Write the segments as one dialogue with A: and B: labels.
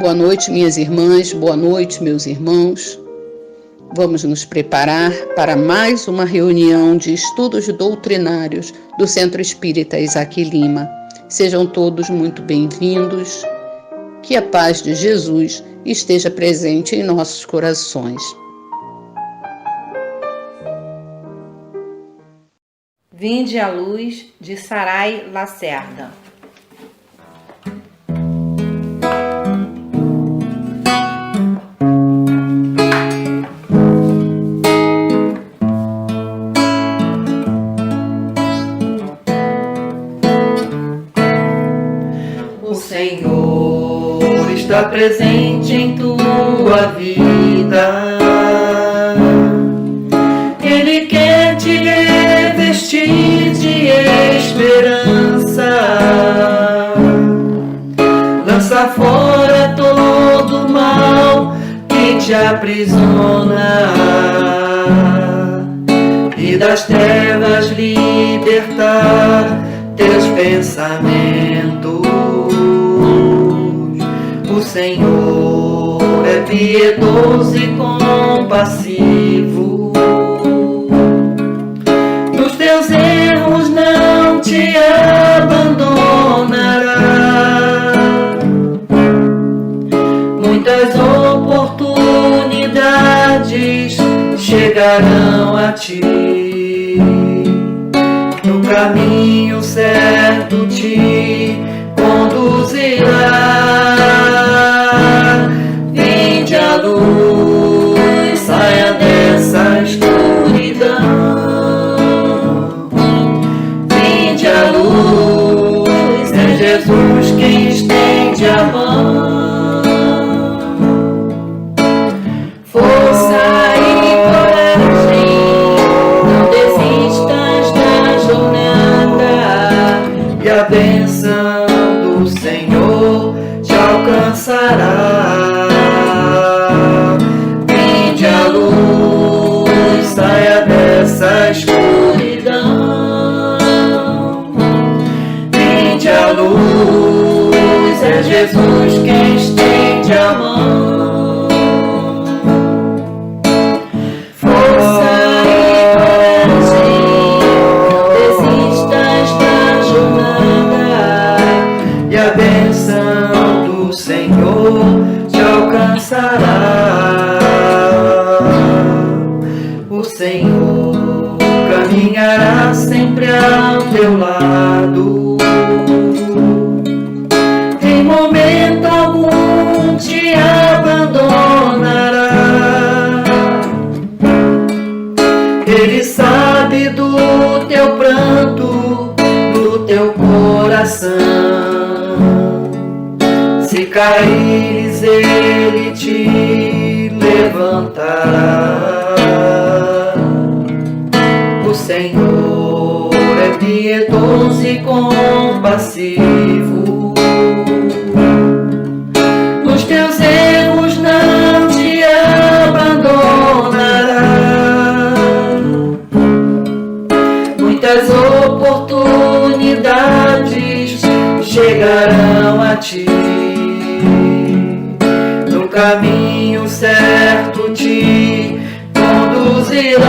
A: Boa noite, minhas irmãs, boa noite, meus irmãos. Vamos nos preparar para mais uma reunião de estudos doutrinários do Centro Espírita Isaac Lima. Sejam todos muito bem-vindos. Que a paz de Jesus esteja presente em nossos corações.
B: Vinde à luz de Sarai Lacerda.
C: O Senhor está presente em tua vida. Ele quer te revestir de esperança. Lança fora todo o mal que te aprisiona e das trevas libertar teus pensamentos. O Senhor é piedoso e compassivo. Nos teus erros não te abandonará. Muitas oportunidades chegarão a ti. No caminho certo te conduzirá. Vinde à luz, saia dessa escuridão. Vinde à luz, é Jesus quem estende a mão. Força e coragem, não desistas da jornada, e a bênção do Senhor te alcançará. Vinde à luz, saia dessa escuridão. Vinde à luz, é Jesus quem estende a mão. Força e coragem, não desistas da jornada, e a bênção do Senhor te alcançará. O Senhor caminhará sempre ao teu lado. Em momento algum te abandonará. Ele sabe do teu pranto, do teu coração. Se caíres, ele te levantará. O Senhor é piedoso e compassivo. Nos teus erros não te abandonará. Muitas oportunidades chegarão a ti. No caminho certo te conduzirá.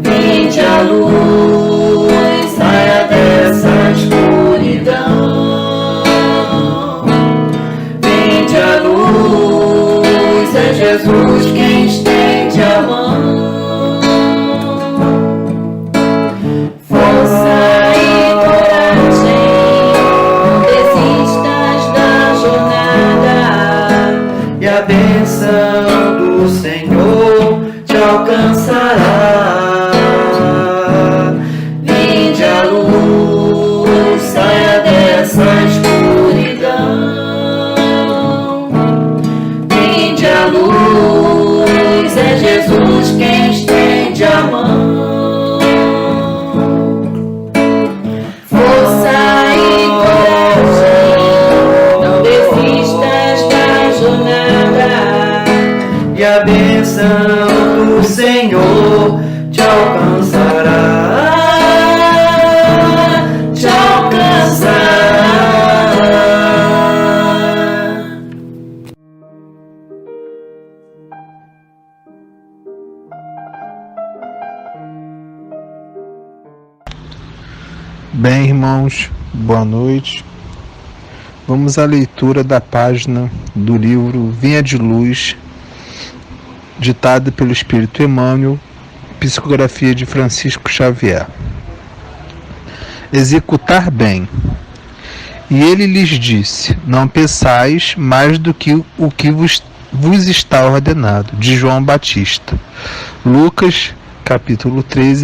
C: Vinde à luz, saia dessa escuridão. Vinde à luz, é Jesus quem estende a mão. Força e coragem, não desistas da jornada, e a bênção do Senhor te alcançará. Vinde à luz, saia dessa escuridão. Vinde à luz,
D: Bem, irmãos, boa noite. Vamos à leitura da página do livro Vinha de Luz, ditado pelo Espírito Emmanuel, psicografia de Francisco Xavier. Executar bem. E ele lhes disse: não peçais mais do que o que vos está ordenado. De João Batista. Lucas, capítulo 3,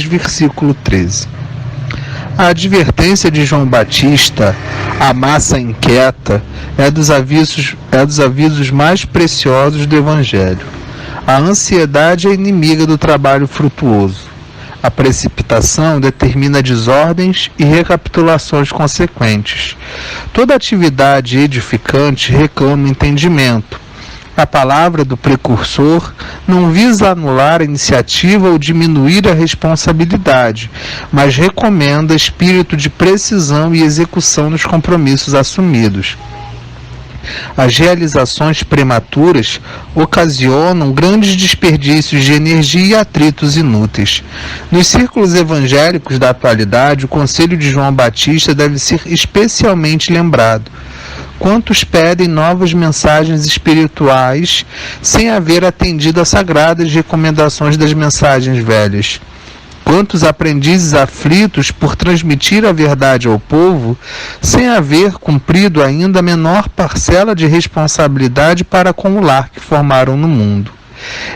D: versículo 13. A advertência de João Batista, a massa inquieta, é dos avisos mais preciosos do Evangelho. A ansiedade é inimiga do trabalho frutuoso. A precipitação determina desordens e recapitulações consequentes. Toda atividade edificante reclama entendimento. A palavra do precursor não visa anular a iniciativa ou diminuir a responsabilidade, mas recomenda espírito de precisão e execução nos compromissos assumidos. As realizações prematuras ocasionam grandes desperdícios de energia e atritos inúteis. Nos círculos evangélicos da atualidade, o conselho de João Batista deve ser especialmente lembrado. Quantos pedem novas mensagens espirituais sem haver atendido às sagradas recomendações das mensagens velhas? Quantos aprendizes aflitos por transmitir a verdade ao povo, sem haver cumprido ainda a menor parcela de responsabilidade para com o lar que formaram no mundo?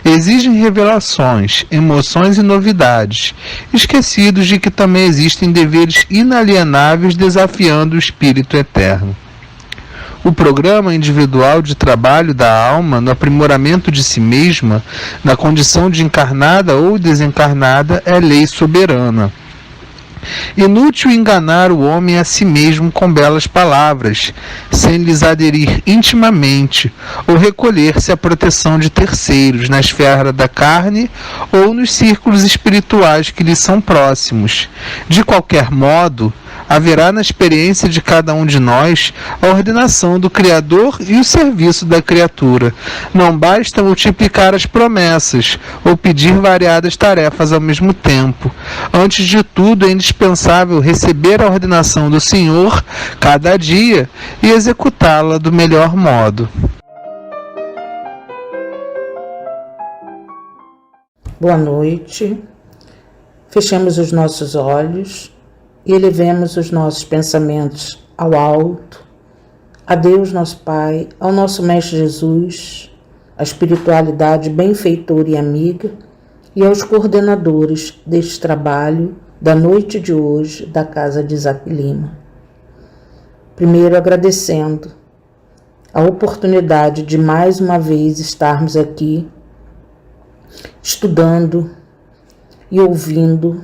D: Exigem revelações, emoções e novidades, esquecidos de que também existem deveres inalienáveis desafiando o espírito eterno. O programa individual de trabalho da alma no aprimoramento de si mesma, na condição de encarnada ou desencarnada, é lei soberana. Inútil enganar o homem a si mesmo com belas palavras, sem lhes aderir intimamente, ou recolher-se à proteção de terceiros, na esfera da carne ou nos círculos espirituais que lhe são próximos. De qualquer modo, haverá na experiência de cada um de nós a ordenação do Criador e o serviço da criatura. Não basta multiplicar as promessas ou pedir variadas tarefas ao mesmo tempo. Antes de tudo, é indispensável receber a ordenação do Senhor cada dia e executá-la do melhor modo.
E: Boa noite. Fechemos os nossos olhos e elevemos os nossos pensamentos ao alto, a Deus nosso Pai, ao nosso Mestre Jesus, à espiritualidade benfeitora e amiga, e aos coordenadores deste trabalho da noite de hoje da Casa de Isaac Lima. Primeiro agradecendo a oportunidade de mais uma vez estarmos aqui estudando e ouvindo,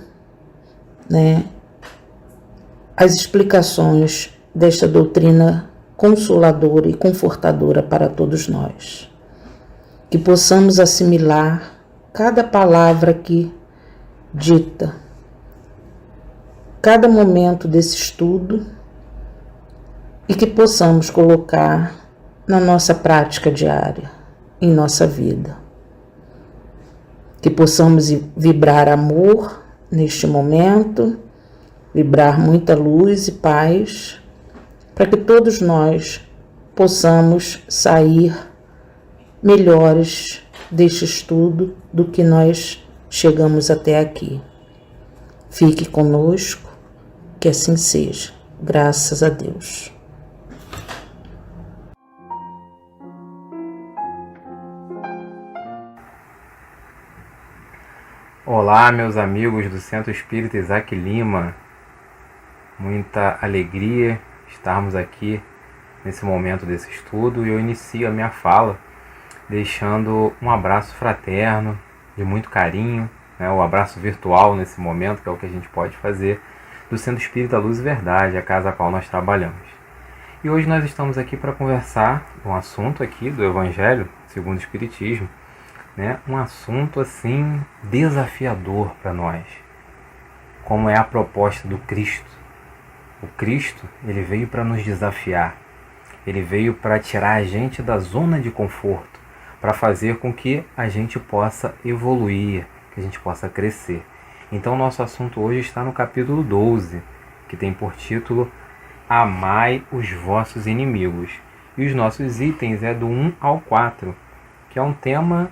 E: as explicações desta doutrina consoladora e confortadora para todos nós. Que possamos assimilar cada palavra aqui dita, cada momento desse estudo, e que possamos colocar na nossa prática diária, em nossa vida. Que possamos vibrar amor neste momento, vibrar muita luz e paz, para que todos nós possamos sair melhores deste estudo do que nós chegamos até aqui. Fique conosco, que assim seja. Graças a Deus.
F: Olá, meus amigos do Centro Espírita Isaac Lima. Muita alegria estarmos aqui nesse momento desse estudo, e eu inicio a minha fala deixando um abraço fraterno, de muito carinho, o abraço virtual nesse momento, que é o que a gente pode fazer, do Centro Espírita Luz e Verdade, a casa a qual nós trabalhamos. E hoje nós estamos aqui para conversar um assunto aqui do Evangelho segundo o Espiritismo, um assunto assim desafiador para nós, como é a proposta do Cristo. O Cristo, ele veio para nos desafiar, ele veio para tirar a gente da zona de conforto, para fazer com que a gente possa evoluir, que a gente possa crescer. Então nosso assunto hoje está no capítulo 12, que tem por título Amai os vossos inimigos. E os nossos itens é do 1 ao 4, que é um tema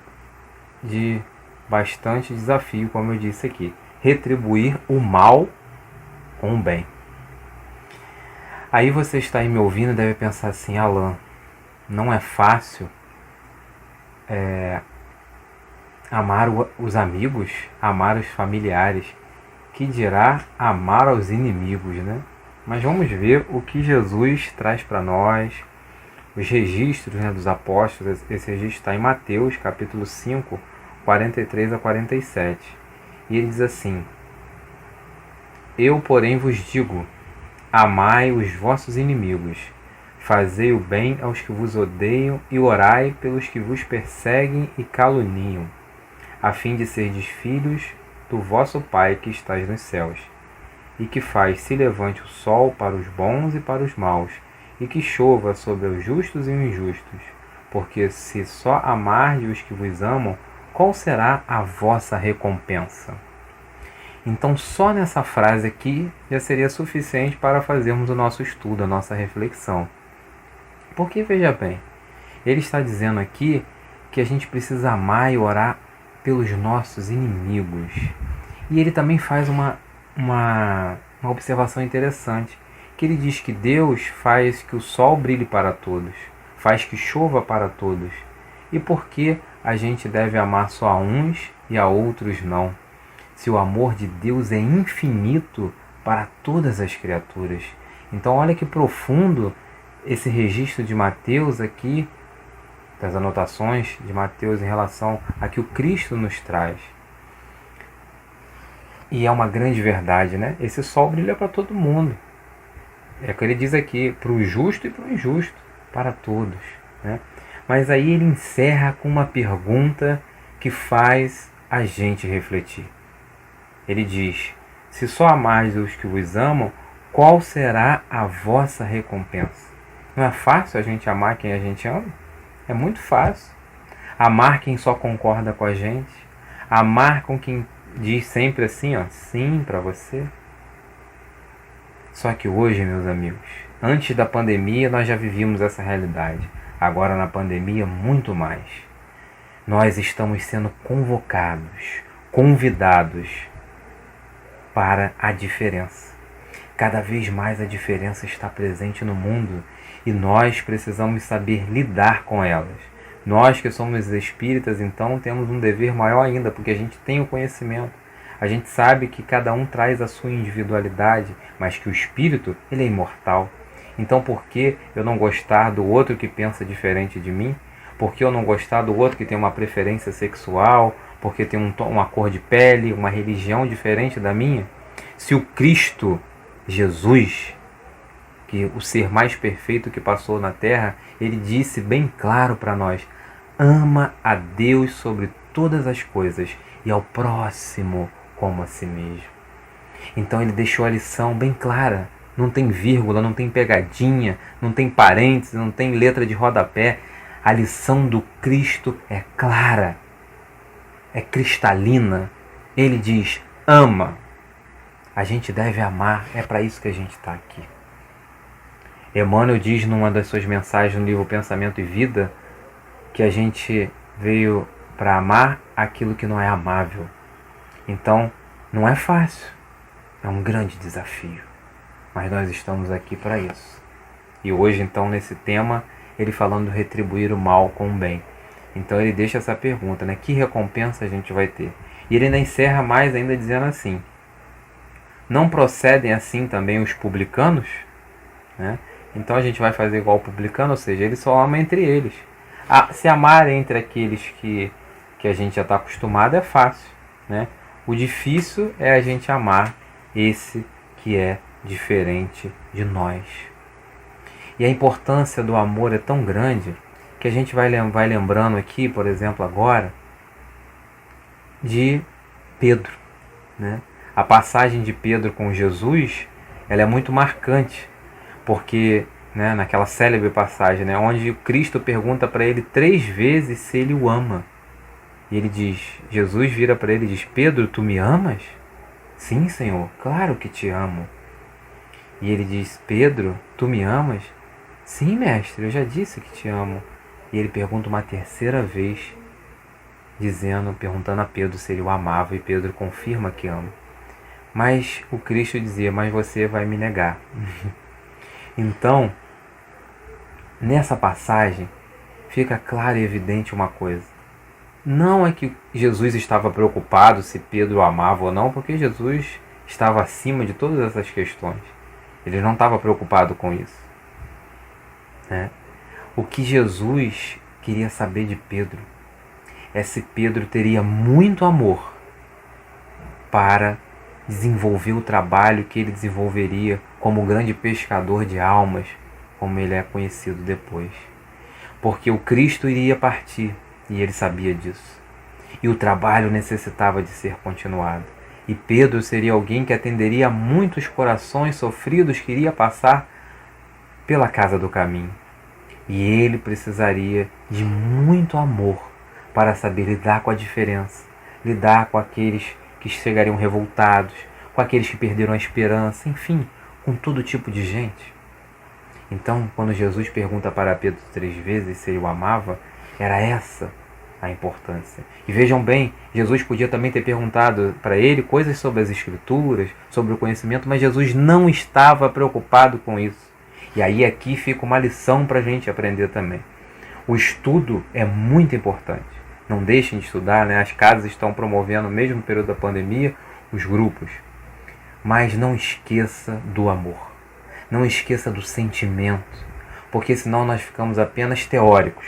F: de bastante desafio, como eu disse aqui. Retribuir o mal com o bem. Aí você está aí me ouvindo e deve pensar assim: Alan, não é fácil amar os amigos, amar os familiares, que dirá amar aos inimigos, né? Mas vamos ver o que Jesus traz para nós, os registros, né, dos apóstolos. Esse registro está em Mateus, capítulo 5, 43 a 47. E ele diz assim: Eu, porém, vos digo, amai os vossos inimigos, fazei o bem aos que vos odeiam e orai pelos que vos perseguem e caluniam, a fim de serdes filhos do vosso Pai que estás nos céus, e que faz se levante o sol para os bons e para os maus, e que chova sobre os justos e os injustos. Porque se só amardes os que vos amam, qual será a vossa recompensa? Então, só nessa frase aqui já seria suficiente para fazermos o nosso estudo, a nossa reflexão. Porque, veja bem, ele está dizendo aqui que a gente precisa amar e orar pelos nossos inimigos. E ele também faz uma observação interessante, que ele diz que Deus faz que o sol brilhe para todos, faz que chova para todos. E por que a gente deve amar só a uns e a outros não? Se o amor de Deus é infinito para todas as criaturas. Então olha que profundo esse registro de Mateus aqui, das anotações de Mateus em relação a que o Cristo nos traz. E é uma grande verdade, né? Esse sol brilha para todo mundo. É o que ele diz aqui, para o justo e para o injusto, para todos, né? Mas aí ele encerra com uma pergunta que faz a gente refletir. Ele diz: se só amardes os que vos amam, qual será a vossa recompensa? Não é fácil a gente amar quem a gente ama? É muito fácil. Amar quem só concorda com a gente. Amar com quem diz sempre assim, ó, sim para você. Só que hoje, meus amigos, antes da pandemia nós já vivíamos essa realidade. Agora na pandemia, muito mais. Nós estamos sendo convocados, convidados para a diferença. Cada vez mais a diferença está presente no mundo e nós precisamos saber lidar com elas. Nós que somos espíritas, então, temos um dever maior ainda, porque a gente tem o conhecimento. A gente sabe que cada um traz a sua individualidade, mas que o espírito, ele é imortal. Então, por que eu não gostar do outro que pensa diferente de mim? Por que eu não gostar do outro que tem uma preferência sexual? Porque tem uma cor de pele, uma religião diferente da minha? Se o Cristo, Jesus, que o ser mais perfeito que passou na Terra, ele disse bem claro para nós: ama a Deus sobre todas as coisas e ao próximo como a si mesmo. Então ele deixou a lição bem clara. Não tem vírgula, não tem pegadinha, não tem parênteses, não tem letra de rodapé. A lição do Cristo é clara, é cristalina. Ele diz: ama. A gente deve amar, é para isso que a gente está aqui. Emmanuel diz numa das suas mensagens no livro Pensamento e Vida que a gente veio para amar aquilo que não é amável. Então, não é fácil, é um grande desafio, mas nós estamos aqui para isso. E hoje, então, nesse tema, ele falando de retribuir o mal com o bem. Então ele deixa essa pergunta, né? Que recompensa a gente vai ter? E ele ainda encerra mais ainda dizendo assim: não procedem assim também os publicanos? Né? Então a gente vai fazer igual o publicano, ou seja, eles só amam entre eles. Se amar entre aqueles que a gente já está acostumado é fácil, né? O difícil é a gente amar esse que é diferente de nós. E a importância do amor é tão grande que a gente vai lembrando aqui, por exemplo, agora, de Pedro, né? A passagem de Pedro com Jesus, ela é muito marcante, porque, né, naquela célebre passagem, né, onde Cristo pergunta para ele 3 vezes se ele o ama. E ele diz, Jesus vira para ele e diz: Pedro, tu me amas? Sim, Senhor, claro que te amo. E ele diz: Pedro, tu me amas? Sim, mestre, eu já disse que te amo. E ele pergunta uma terceira vez, perguntando a Pedro se ele o amava, e Pedro confirma que ama. Mas o Cristo dizia: mas você vai me negar. Então, nessa passagem, fica clara e evidente uma coisa. Não é que Jesus estava preocupado se Pedro o amava ou não, porque Jesus estava acima de todas essas questões. Ele não estava preocupado com isso, né? O que Jesus queria saber de Pedro é se Pedro teria muito amor para desenvolver o trabalho que ele desenvolveria como grande pescador de almas, como ele é conhecido depois. Porque o Cristo iria partir, e ele sabia disso. E o trabalho necessitava de ser continuado. E Pedro seria alguém que atenderia a muitos corações sofridos que iria passar pela casa do caminho. E ele precisaria de muito amor para saber lidar com a diferença, lidar com aqueles que chegariam revoltados, com aqueles que perderam a esperança, enfim, com todo tipo de gente. Então, quando Jesus pergunta para Pedro 3 vezes se ele o amava, era essa a importância. E vejam bem, Jesus podia também ter perguntado para ele coisas sobre as Escrituras, sobre o conhecimento, mas Jesus não estava preocupado com isso. E aí aqui fica uma lição para a gente aprender também. O estudo é muito importante. Não deixem de estudar, né? As casas estão promovendo, mesmo no período da pandemia, os grupos. Mas não esqueça do amor. Não esqueça do sentimento. Porque senão nós ficamos apenas teóricos.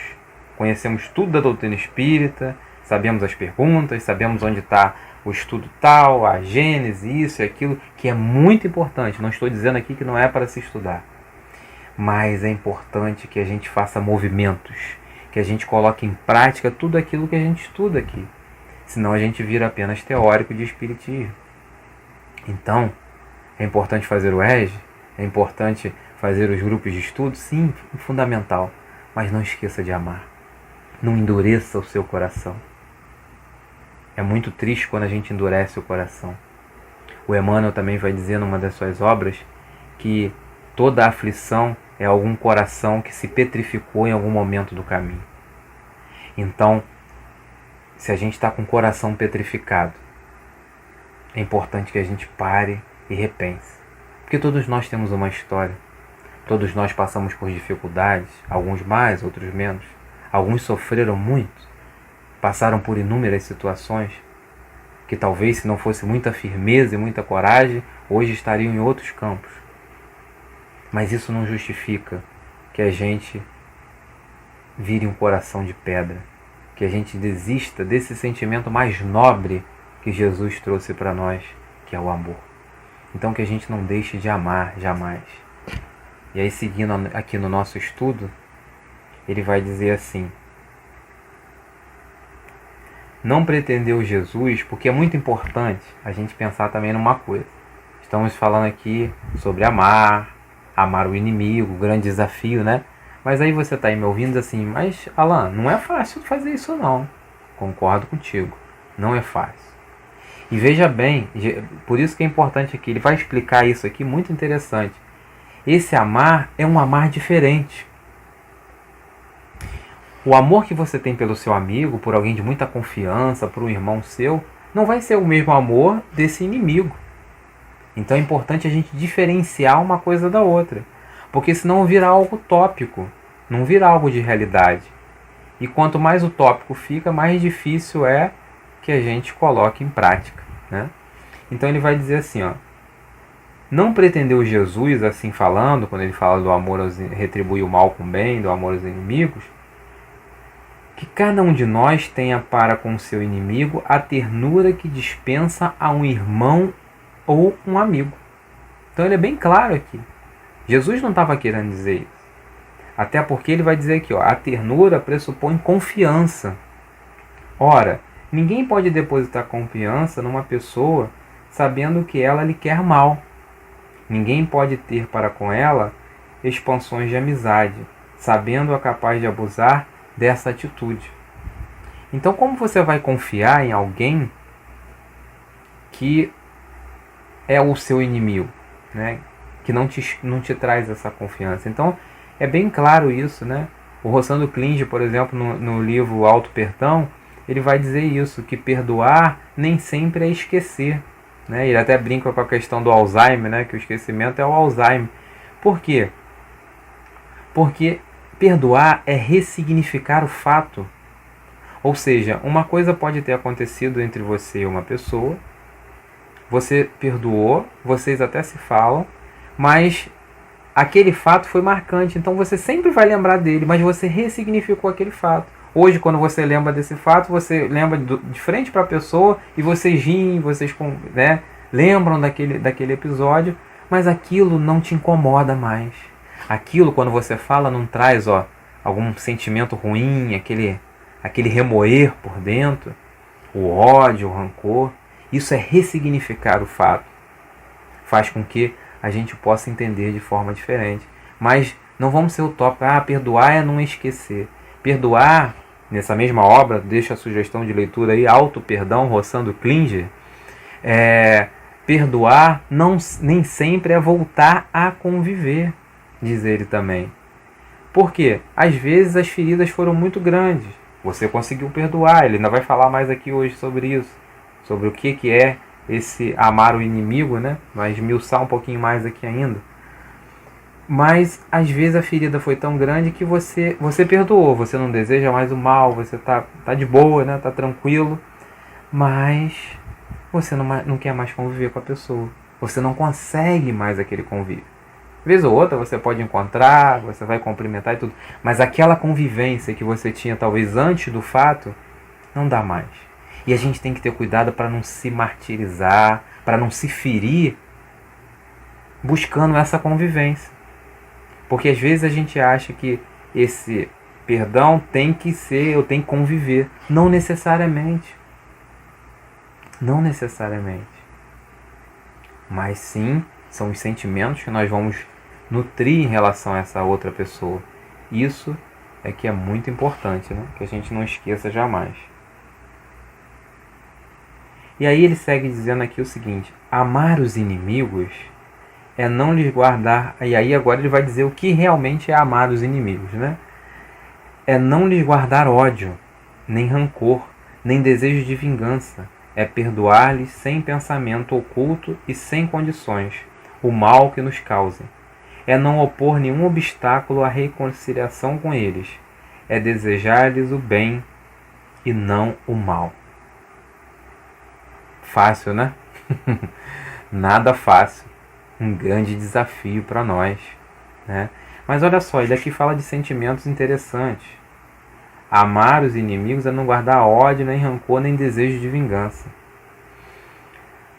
F: Conhecemos tudo da doutrina espírita, sabemos as perguntas, sabemos onde está o estudo tal, a gênese, isso e aquilo, que é muito importante. Não estou dizendo aqui que não é para se estudar. Mas é importante que a gente faça movimentos, que a gente coloque em prática tudo aquilo que a gente estuda aqui. Senão a gente vira apenas teórico de espiritismo. Então, é importante fazer o EJE, é importante fazer os grupos de estudo, sim, fundamental. Mas não esqueça de amar. Não endureça o seu coração. É muito triste quando a gente endurece o coração. O Emmanuel também vai dizer numa das suas obras que toda aflição é algum coração que se petrificou em algum momento do caminho. Então, se a gente está com o coração petrificado, é importante que a gente pare e repense. Porque todos nós temos uma história. Todos nós passamos por dificuldades, alguns mais, outros menos. Alguns sofreram muito, passaram por inúmeras situações que talvez, se não fosse muita firmeza e muita coragem, hoje estariam em outros campos. Mas isso não justifica que a gente vire um coração de pedra, que a gente desista desse sentimento mais nobre que Jesus trouxe para nós, que é o amor. Então que a gente não deixe de amar jamais. E aí, seguindo aqui no nosso estudo, ele vai dizer assim: não pretendeu Jesus, porque é muito importante a gente pensar também numa coisa. Estamos falando aqui sobre amar o inimigo, o grande desafio, né? Mas aí você está aí me ouvindo assim: mas Alan, não é fácil fazer isso não. Concordo contigo, não é fácil. E veja bem, por isso que é importante aqui, ele vai explicar isso aqui, muito interessante. Esse amar é um amar diferente. O amor que você tem pelo seu amigo, por alguém de muita confiança, por um irmão seu, não vai ser o mesmo amor desse inimigo. Então é importante a gente diferenciar uma coisa da outra. Porque senão vira algo tópico, não vira algo de realidade. E quanto mais utópico fica, mais difícil é que a gente coloque em prática, né? Então ele vai dizer assim, ó: não pretendeu Jesus, assim falando, quando ele fala do amor aos retribuir o mal com o bem, do amor aos inimigos, que cada um de nós tenha para com seu inimigo a ternura que dispensa a um irmão ou um amigo. Então ele é bem claro aqui. Jesus não estava querendo dizer isso. Até porque ele vai dizer aqui, ó, a ternura pressupõe confiança. Ora, ninguém pode depositar confiança numa pessoa sabendo que ela lhe quer mal. Ninguém pode ter para com ela expansões de amizade, sabendo-a capaz de abusar dessa atitude. Então, como você vai confiar em alguém que é o seu inimigo, né? Que não te traz essa confiança. Então, é bem claro isso, né? O Rossando Klinge, por exemplo, no livro Auto Perdão, ele vai dizer isso, que perdoar nem sempre é esquecer, né? Ele até brinca com a questão do Alzheimer, né? Que o esquecimento é o Alzheimer. Por quê? Porque perdoar é ressignificar o fato. Ou seja, uma coisa pode ter acontecido entre você e uma pessoa, você perdoou, vocês até se falam, mas aquele fato foi marcante, então você sempre vai lembrar dele, mas você ressignificou aquele fato. Hoje, quando você lembra desse fato, você lembra de frente para a pessoa e vocês riem, vocês, né, lembram daquele episódio, mas aquilo não te incomoda mais. Aquilo, quando você fala, não traz algum sentimento ruim, aquele remoer por dentro, o ódio, o rancor. Isso é ressignificar o fato. Faz com que a gente possa entender de forma diferente. Mas não vamos ser utópicos. Perdoar é não esquecer. Perdoar, nessa mesma obra, deixa a sugestão de leitura aí, Auto Perdão, Rossando Klinge. Perdoar nem sempre é voltar a conviver, diz ele também. Por quê? Às vezes as feridas foram muito grandes. Você conseguiu perdoar. Ele ainda vai falar mais aqui hoje sobre isso. Sobre o que é esse amar o inimigo, né? Vai esmiuçar um pouquinho mais aqui ainda. Mas às vezes a ferida foi tão grande que você perdoou. Você não deseja mais o mal, você tá de boa, né? Tá tranquilo. Mas você não quer mais conviver com a pessoa. Você não consegue mais aquele convívio. Vez ou outra você pode encontrar, você vai cumprimentar e tudo. Mas aquela convivência que você tinha talvez antes do fato, não dá mais. E a gente tem que ter cuidado para não se martirizar, para não se ferir buscando essa convivência. Porque às vezes a gente acha que esse perdão tem que ser, eu tenho que conviver. Não necessariamente. Não necessariamente. Mas sim, são os sentimentos que nós vamos nutrir em relação a essa outra pessoa. Isso é que é muito importante, né? Que a gente não esqueça jamais. E aí ele segue dizendo aqui o seguinte: amar os inimigos é não lhes guardar. E aí agora ele vai dizer o que realmente é amar os inimigos, né? É não lhes guardar ódio, nem rancor, nem desejo de vingança. É perdoar-lhes sem pensamento oculto e sem condições o mal que nos causem. É não opor nenhum obstáculo à reconciliação com eles. É desejar-lhes o bem e não o mal. Fácil, né? Nada fácil. Um grande desafio para nós, né? Mas olha só, ele aqui fala de sentimentos interessantes. Amar os inimigos é não guardar ódio, nem rancor, nem desejo de vingança.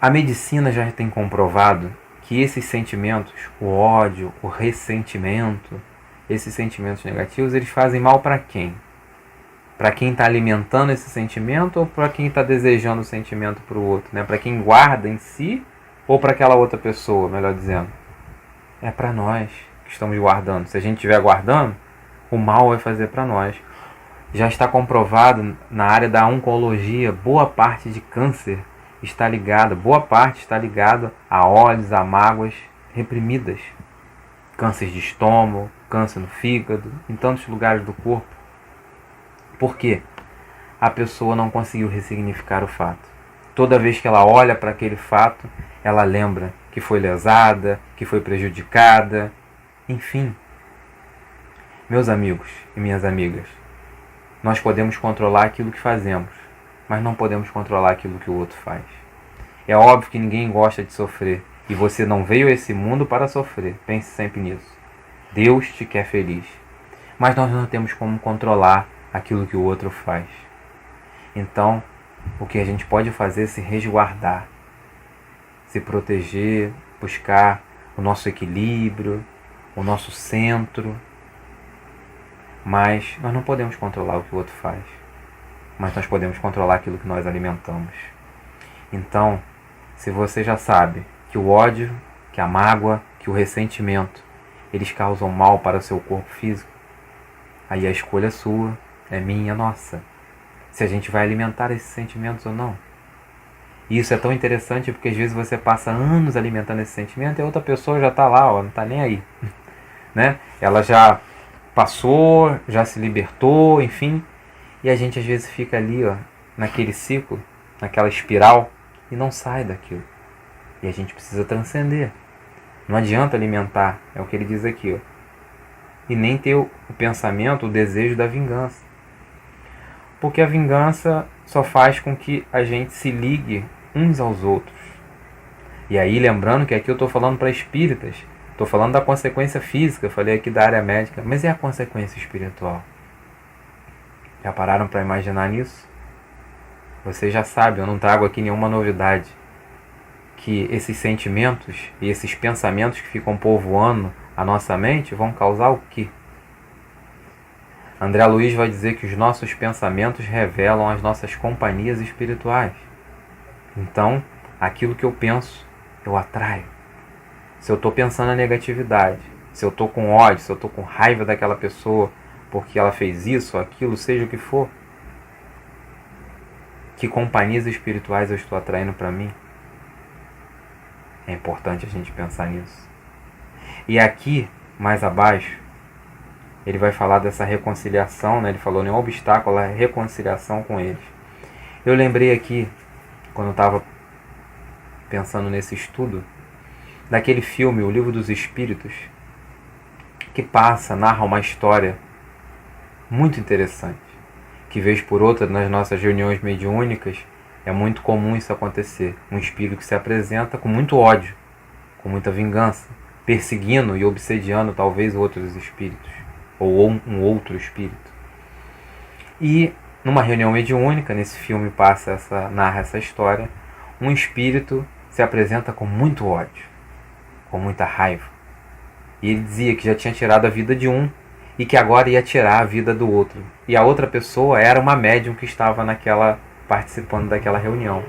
F: A medicina já tem comprovado que esses sentimentos, o ódio, o ressentimento, esses sentimentos negativos, eles fazem mal para quem? Para quem está alimentando esse sentimento ou para quem está desejando o sentimento para o outro, né? Para quem guarda em si ou para aquela outra pessoa, melhor dizendo. É para nós que estamos guardando. Se a gente estiver guardando, o mal vai fazer para nós. Já está comprovado na área da oncologia, boa parte de câncer está ligada, a ódios, a mágoas reprimidas. Câncer de estômago, câncer no fígado, em tantos lugares do corpo. Por quê? A pessoa não conseguiu ressignificar o fato. Toda vez que ela olha para aquele fato, ela lembra que foi lesada, que foi prejudicada, enfim. Meus amigos e minhas amigas, nós podemos controlar aquilo que fazemos, mas não podemos controlar aquilo que o outro faz. É óbvio que ninguém gosta de sofrer, e você não veio a esse mundo para sofrer. Pense sempre nisso. Deus te quer feliz, mas nós não temos como controlar aquilo que o outro faz. Então, o que a gente pode fazer é se resguardar, se proteger, buscar o nosso equilíbrio, o nosso centro. Mas nós não podemos controlar o que o outro faz, mas nós podemos controlar aquilo que nós alimentamos. Então, se você já sabe que o ódio, que a mágoa, que o ressentimento, eles causam mal para o seu corpo físico, aí a escolha é sua, é minha, nossa. Se a gente vai alimentar esses sentimentos ou não. E isso é tão interessante porque às vezes você passa anos alimentando esse sentimento e a outra pessoa já está lá, ó, não está nem aí. Né? Ela já passou, já se libertou, enfim. E a gente às vezes fica ali, ó, naquele ciclo, naquela espiral e não sai daquilo. E a gente precisa transcender. Não adianta alimentar, é o que ele diz aqui, ó. E nem ter o pensamento, o desejo da vingança. Porque a vingança só faz com que a gente se ligue uns aos outros. E aí, lembrando que aqui eu estou falando para espíritas, estou falando da consequência física, falei aqui da área médica, mas é a consequência espiritual. Já pararam para imaginar nisso? Vocês já sabem, eu não trago aqui nenhuma novidade, que esses sentimentos e esses pensamentos que ficam povoando a nossa mente vão causar o quê? André Luiz vai dizer que os nossos pensamentos revelam as nossas companhias espirituais. Então, aquilo que eu penso, eu atraio. Se eu estou pensando na negatividade, se eu estou com ódio, se eu estou com raiva daquela pessoa porque ela fez isso ou aquilo, seja o que for, que companhias espirituais eu estou atraindo para mim? É importante a gente pensar nisso. E aqui, mais abaixo, ele vai falar dessa reconciliação, né? Ele falou nenhum obstáculo à reconciliação com eles. Eu lembrei aqui, quando eu estava pensando nesse estudo, daquele filme, O Livro dos Espíritos, que narra uma história muito interessante, que vez por outra, nas nossas reuniões mediúnicas, é muito comum isso acontecer. Um espírito que se apresenta com muito ódio, com muita vingança, perseguindo e obsediando talvez outros espíritos, ou um outro espírito. E numa reunião mediúnica, nesse filme narra essa história, um espírito se apresenta com muito ódio, com muita raiva. E ele dizia que já tinha tirado a vida de um e que agora ia tirar a vida do outro. E a outra pessoa era uma médium que estava participando daquela reunião.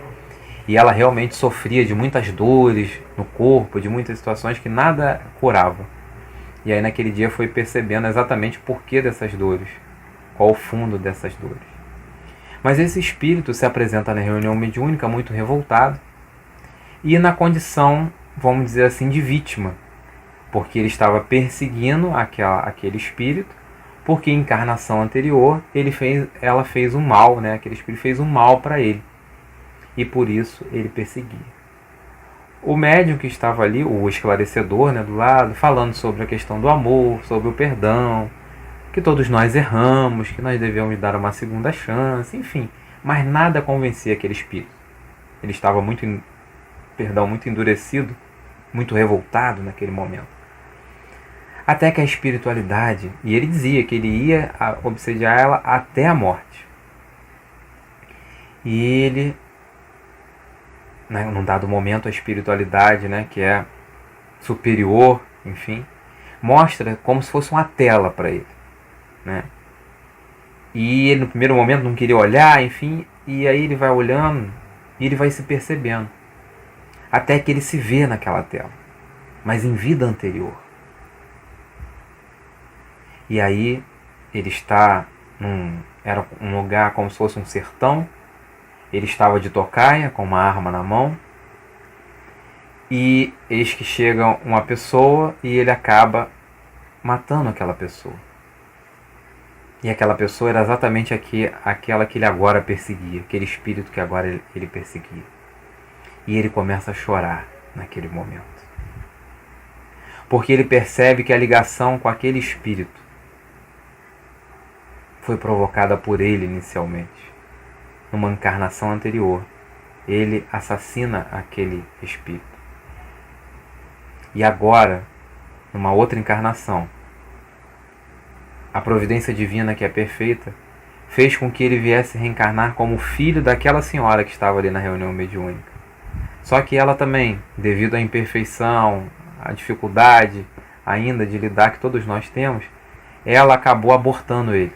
F: E ela realmente sofria de muitas dores no corpo, de muitas situações que nada curava. E aí naquele dia foi percebendo exatamente o porquê dessas dores, qual o fundo dessas dores. Mas esse espírito se apresenta na reunião mediúnica muito revoltado e na condição, vamos dizer assim, de vítima, porque ele estava perseguindo aquele espírito, porque em encarnação anterior ela fez um mal, né? Aquele espírito fez um mal para ele, e por isso ele perseguia. O médium que estava ali, o esclarecedor, né, do lado, falando sobre a questão do amor, sobre o perdão, que todos nós erramos, que nós devemos dar uma segunda chance, enfim, mas nada convencia aquele espírito. Ele estava muito endurecido, muito revoltado naquele momento. Até que a espiritualidade, e ele dizia que ele ia obsediar ela até a morte. E ele, num dado momento, a espiritualidade, né, que é superior, enfim, mostra como se fosse uma tela para ele, né? E ele no primeiro momento não queria olhar, enfim, e aí ele vai olhando e ele vai se percebendo, até que ele se vê naquela tela, mas em vida anterior. E aí ele está era um lugar como se fosse um sertão. Ele estava de tocaia, com uma arma na mão. E eis que chega uma pessoa e ele acaba matando aquela pessoa. E aquela pessoa era exatamente aquela que ele agora perseguia, aquele espírito que agora ele perseguia. E ele começa a chorar naquele momento. Porque ele percebe que a ligação com aquele espírito foi provocada por ele inicialmente. Numa encarnação anterior, ele assassina aquele espírito. E agora, numa outra encarnação, a providência divina, que é perfeita, fez com que ele viesse reencarnar como filho daquela senhora que estava ali na reunião mediúnica. Só que ela também, devido à imperfeição, à dificuldade ainda de lidar que todos nós temos, ela acabou abortando ele.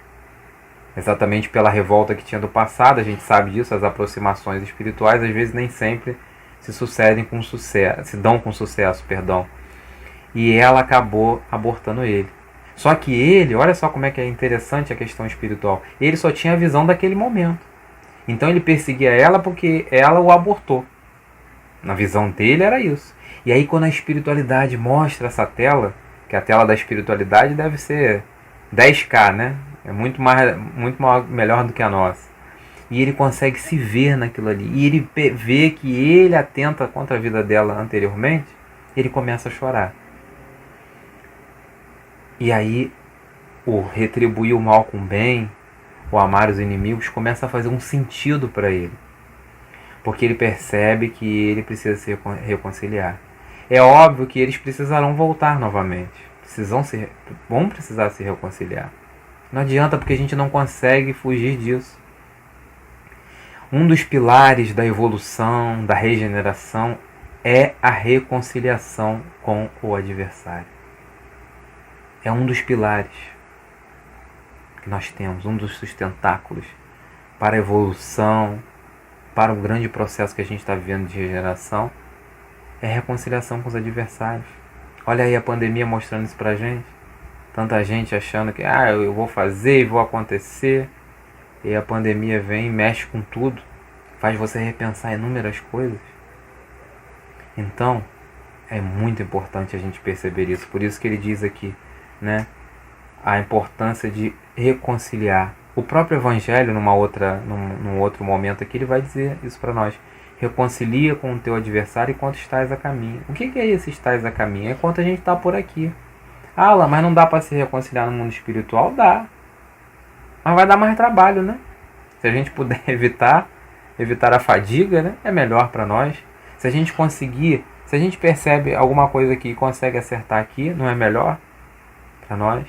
F: Exatamente pela revolta que tinha do passado, a gente sabe disso, as aproximações espirituais às vezes nem sempre se dão com sucesso, perdão. E ela acabou abortando ele. Só que ele, olha só como é que é interessante a questão espiritual, ele só tinha a visão daquele momento. Então ele perseguia ela porque ela o abortou. Na visão dele era isso. E aí quando a espiritualidade mostra essa tela, que a tela da espiritualidade deve ser 10K, né? É muito melhor do que a nossa. E ele consegue se ver naquilo ali. E ele vê que ele atenta contra a vida dela anteriormente. Ele começa a chorar. E aí o retribuir o mal com o bem, o amar os inimigos, começa a fazer um sentido para ele. Porque ele percebe que ele precisa se reconciliar. É óbvio que eles precisarão voltar novamente. Vão precisar se reconciliar. Não adianta, porque a gente não consegue fugir disso. Um dos pilares da evolução, da regeneração, é a reconciliação com o adversário. É um dos pilares que nós temos, um dos sustentáculos para a evolução, para o grande processo que a gente está vivendo de regeneração, é a reconciliação com os adversários. Olha aí a pandemia mostrando isso pra gente. Tanta gente achando que eu vou fazer e vou acontecer. E a pandemia vem e mexe com tudo. Faz você repensar inúmeras coisas. Então, é muito importante a gente perceber isso. Por isso que ele diz aqui, né, a importância de reconciliar. O próprio Evangelho, num outro momento aqui, ele vai dizer isso para nós. Reconcilia com o teu adversário enquanto estás a caminho. O que é esse estás a caminho? É enquanto a gente está por aqui. Mas não dá para se reconciliar no mundo espiritual? Dá. Mas vai dar mais trabalho, né? Se a gente puder evitar a fadiga, né? É melhor para nós. Se a gente percebe alguma coisa aqui e consegue acertar aqui, não é melhor para nós?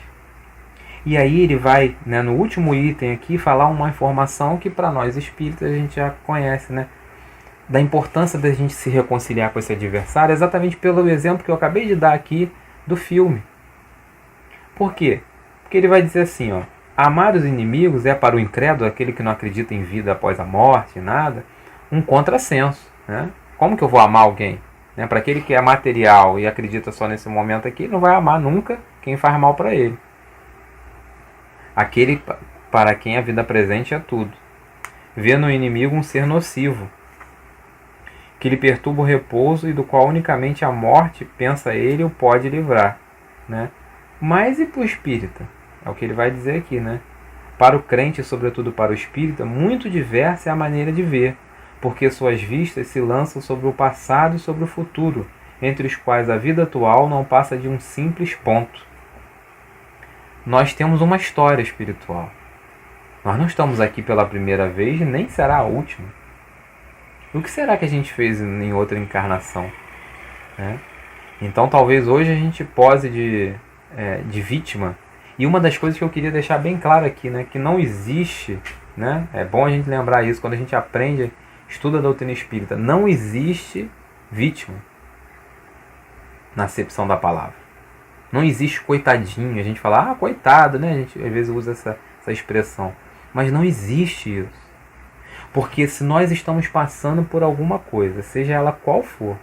F: E aí ele vai, né, no último item aqui, falar uma informação que para nós espíritas a gente já conhece, né? Da importância da gente se reconciliar com esse adversário, exatamente pelo exemplo que eu acabei de dar aqui do filme. Por quê? Porque ele vai dizer assim, ó, amar os inimigos é para o incrédulo, aquele que não acredita em vida após a morte, nada, um contrassenso, né? Como que eu vou amar alguém? Né? Para aquele que é material e acredita só nesse momento aqui, não vai amar nunca quem faz mal para ele. Aquele para quem a vida presente é tudo. Vê no inimigo um ser nocivo, que lhe perturba o repouso e do qual unicamente a morte, pensa ele, o pode livrar. Né? Mas e para o espírita? É o que ele vai dizer aqui, né? Para o crente, sobretudo para o espírita, muito diversa é a maneira de ver, porque suas vistas se lançam sobre o passado e sobre o futuro, entre os quais a vida atual não passa de um simples ponto. Nós temos uma história espiritual. Nós não estamos aqui pela primeira vez, nem será a última. O que será que a gente fez em outra encarnação? Né? Então talvez hoje a gente pose de vítima. E uma das coisas que eu queria deixar bem claro aqui, né, que não existe, né, é bom a gente lembrar isso quando a gente aprende, estuda a doutrina espírita, não existe vítima na acepção da palavra. Não existe coitadinho, a gente fala, coitado, né, a gente às vezes usa essa expressão, mas não existe isso. Porque se nós estamos passando por alguma coisa, seja ela qual for,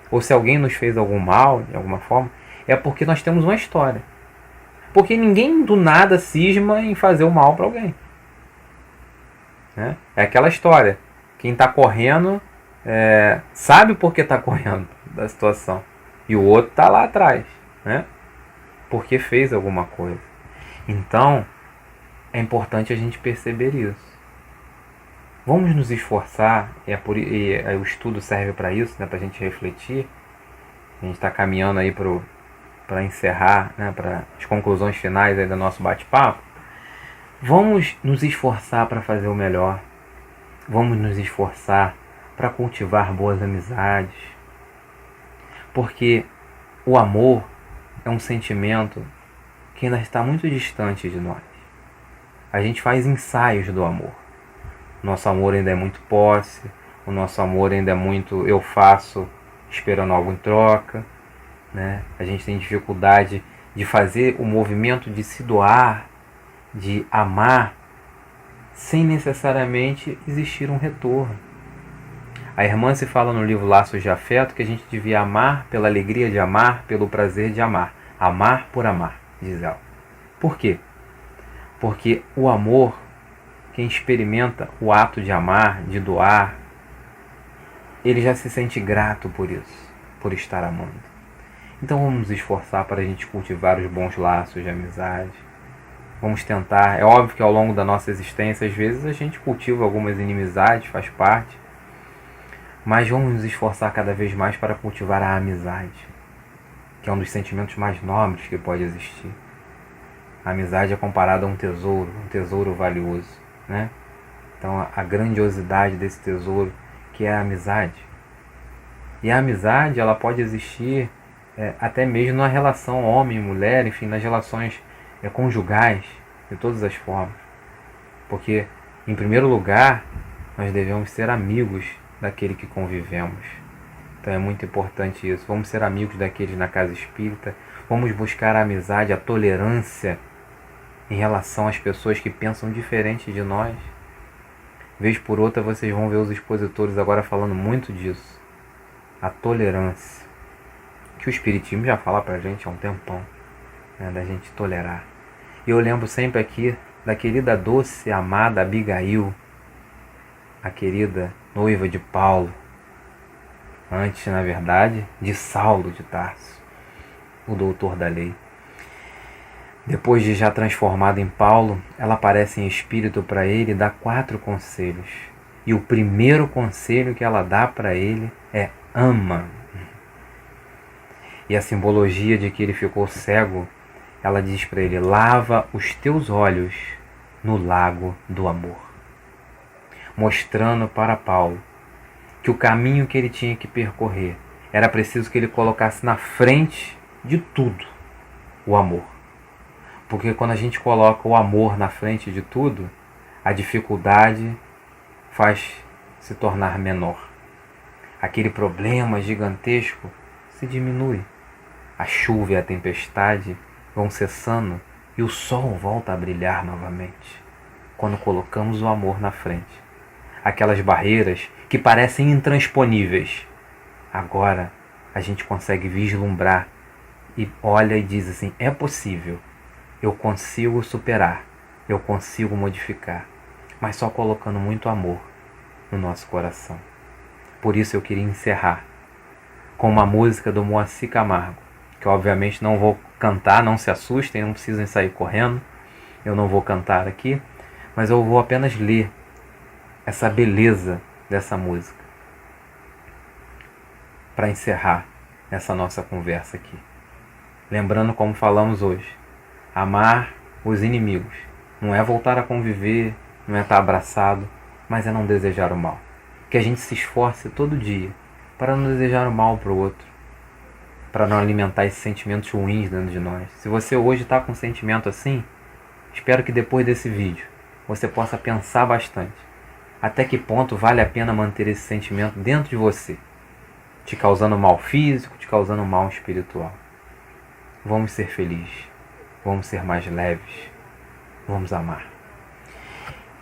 F: ou se alguém nos fez algum mal, de alguma forma, é porque nós temos uma história. Porque ninguém do nada cisma em fazer o mal para alguém. Né? É aquela história. Quem está correndo sabe por que está correndo da situação. E o outro está lá atrás. Né? Porque fez alguma coisa. Então, é importante a gente perceber isso. Vamos nos esforçar, e o estudo serve para isso, né, para a gente refletir. A gente está caminhando aí para encerrar, né, para as conclusões finais aí do nosso bate-papo. Vamos nos esforçar para fazer o melhor. Vamos nos esforçar para cultivar boas amizades. Porque o amor é um sentimento que ainda está muito distante de nós. A gente faz ensaios do amor. Nosso amor ainda é muito posse, o nosso amor ainda é muito eu faço esperando algo em troca. Né? A gente tem dificuldade de fazer o movimento de se doar, de amar, sem necessariamente existir um retorno. A irmã se fala no livro Laços de Afeto que a gente devia amar pela alegria de amar, pelo prazer de amar. Amar por amar, diz ela. Por quê? Porque o amor quem experimenta o ato de amar, de doar, ele já se sente grato por isso, por estar amando. Então vamos nos esforçar para a gente cultivar os bons laços de amizade. Vamos tentar, é óbvio que ao longo da nossa existência, às vezes a gente cultiva algumas inimizades, faz parte, mas vamos nos esforçar cada vez mais para cultivar a amizade, que é um dos sentimentos mais nobres que pode existir. A amizade é comparada a um tesouro valioso, né? Então a grandiosidade desse tesouro que é a amizade. E a amizade, ela pode existir até mesmo na relação homem e mulher, enfim, nas relações conjugais, de todas as formas. Porque, em primeiro lugar, nós devemos ser amigos daquele que convivemos. Então é muito importante isso. Vamos ser amigos daqueles na casa espírita. Vamos buscar a amizade, a tolerância em relação às pessoas que pensam diferente de nós. Vez por outra vocês vão ver os expositores agora falando muito disso. A tolerância. Que o Espiritismo já fala pra gente há um tempão, né, da gente tolerar. E eu lembro sempre aqui da querida doce amada Abigail, a querida noiva de Paulo, antes, na verdade, de Saulo de Tarso, o doutor da lei. Depois de já transformada em Paulo, ela aparece em espírito para ele e dá 4 conselhos. E o primeiro conselho que ela dá para ele é: ama. E a simbologia de que ele ficou cego, ela diz para ele: lava os teus olhos no lago do amor. Mostrando para Paulo que o caminho que ele tinha que percorrer era preciso que ele colocasse na frente de tudo o amor. Porque quando a gente coloca o amor na frente de tudo, a dificuldade faz se tornar menor. Aquele problema gigantesco se diminui. A chuva e a tempestade vão cessando e o sol volta a brilhar novamente, quando colocamos o amor na frente. Aquelas barreiras que parecem intransponíveis, agora a gente consegue vislumbrar e olha e diz assim: é possível, eu consigo superar, eu consigo modificar, mas só colocando muito amor no nosso coração. Por isso eu queria encerrar com uma música do Moacir Camargo, que obviamente não vou cantar, não se assustem, não precisem sair correndo, eu não vou cantar aqui, mas eu vou apenas ler essa beleza dessa música para encerrar essa nossa conversa aqui. Lembrando, como falamos hoje, amar os inimigos não é voltar a conviver, não é estar abraçado, mas é não desejar o mal. Que a gente se esforce todo dia para não desejar o mal para o outro, para não alimentar esses sentimentos ruins dentro de nós. Se você hoje está com um sentimento assim, espero que depois desse vídeo você possa pensar bastante até que ponto vale a pena manter esse sentimento dentro de você, te causando mal físico, te causando mal espiritual. Vamos ser felizes, vamos ser mais leves, vamos amar.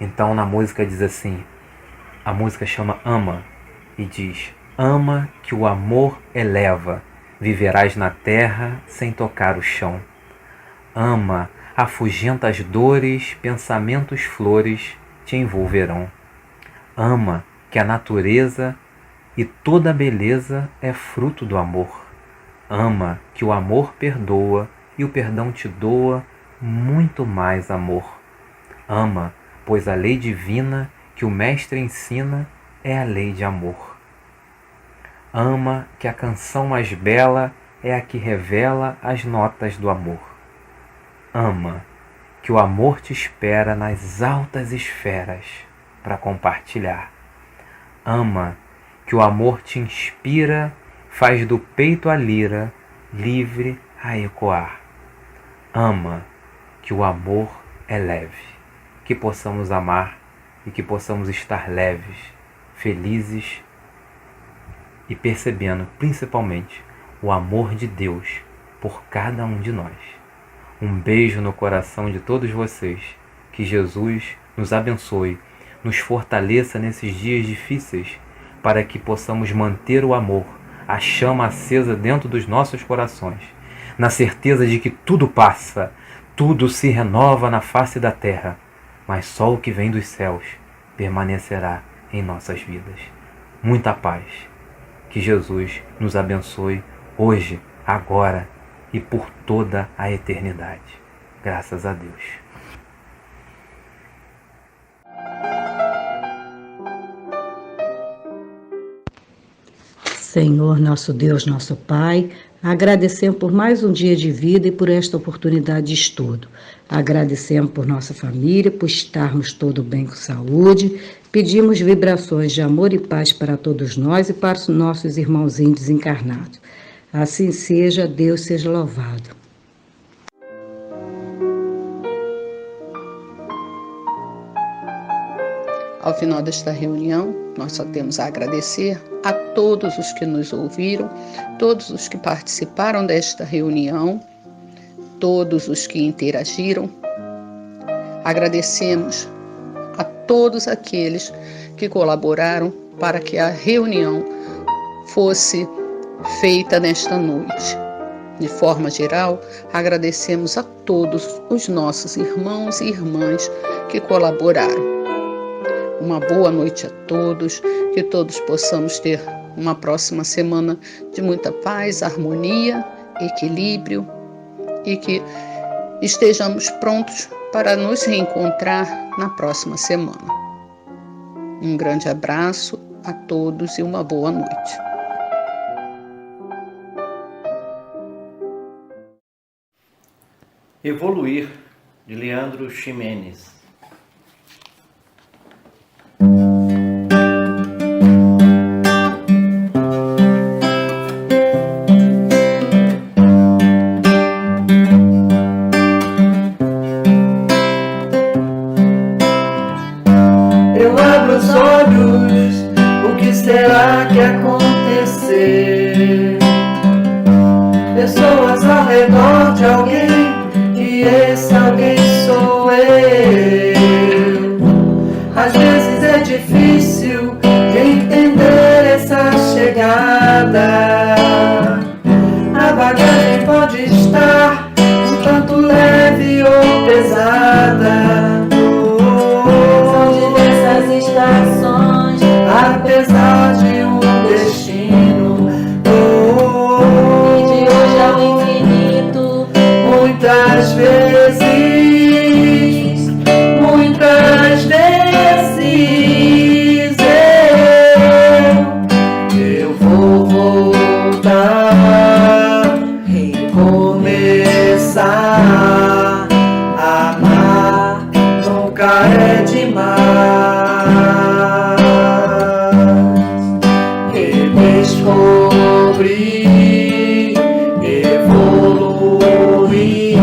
F: Então na música diz assim, a música chama Ama e diz: ama que o amor eleva, viverás na terra sem tocar o chão. Ama, afugenta as dores, pensamentos flores te envolverão. Ama, que a natureza e toda a beleza é fruto do amor. Ama, que o amor perdoa e o perdão te doa muito mais amor. Ama, pois a lei divina que o Mestre ensina é a lei de amor. Ama, que a canção mais bela é a que revela as notas do amor. Ama, que o amor te espera nas altas esferas para compartilhar. Ama, que o amor te inspira, faz do peito a lira, livre a ecoar. Ama, que o amor é leve, que possamos amar e que possamos estar leves, felizes e percebendo principalmente o amor de Deus por cada um de nós. Um beijo no coração de todos vocês, que Jesus nos abençoe, nos fortaleça nesses dias difíceis, para que possamos manter o amor, a chama acesa dentro dos nossos corações, na certeza de que tudo passa, tudo se renova na face da terra, mas só o que vem dos céus permanecerá em nossas vidas. Muita paz. Que Jesus nos abençoe hoje, agora e por toda a eternidade. Graças a Deus.
G: Senhor, nosso Deus, nosso Pai, agradecemos por mais um dia de vida e por esta oportunidade de estudo. Agradecemos por nossa família, por estarmos todos bem com saúde. Pedimos vibrações de amor e paz para todos nós e para os nossos irmãozinhos desencarnados. Assim seja, Deus seja louvado.
A: Ao final desta reunião, nós só temos a agradecer a todos os que nos ouviram, todos os que participaram desta reunião, todos os que interagiram. Agradecemos a todos aqueles que colaboraram para que a reunião fosse feita nesta noite. De forma geral, agradecemos a todos os nossos irmãos e irmãs que colaboraram. Uma boa noite a todos, que todos possamos ter uma próxima semana de muita paz, harmonia, equilíbrio e que estejamos prontos para nos reencontrar na próxima semana. Um grande abraço a todos e uma boa noite.
H: Evoluir, de Leandro Ximenes.
C: Eu abro os olhos, o que será que acontecer? Pessoas ao redor de alguém, e esse alguém sou eu. Às vezes é difícil de entender essa chegada. A bagagem pode estar um tanto leve ou pesada. São diversas estações, apesar de um destino. E de hoje ao infinito, muitas vezes eu vou voltar, recomeçar. Amar nunca é demais. Redescobrir, evoluir,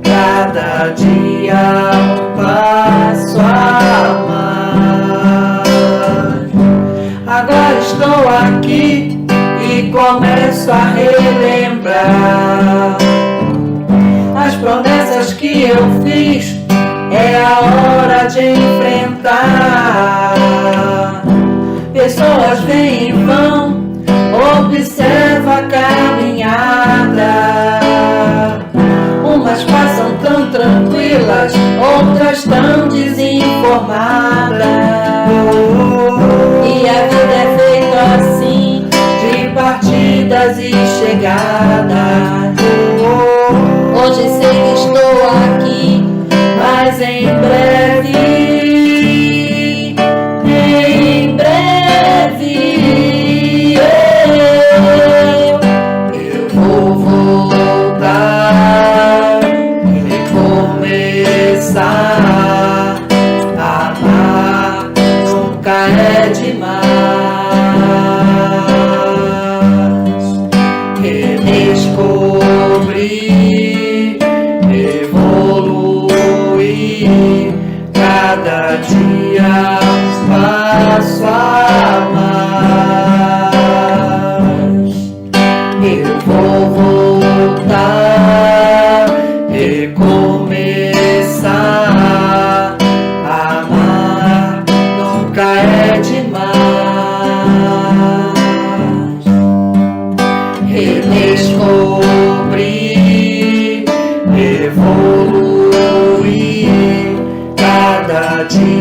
C: cada dia um passo a mais. Agora estou aqui e começo a relembrar as promessas que eu fiz. É a hora de enfrentar. Pessoas vêm e vão, observa a caminhada. Umas passam tão tranquilas, outras tão desinformadas. E a vida é feita assim, de partidas e chegadas. Hoje sei que estou aqui, mas em breve eu vou voltar, recomeçar. Amar nunca é demais. Redescobrir, evoluir, cada dia um passo a mais. Eu vou voltar, recomeçar. Amar nunca é demais. Redescobrir, evoluir, cada ti.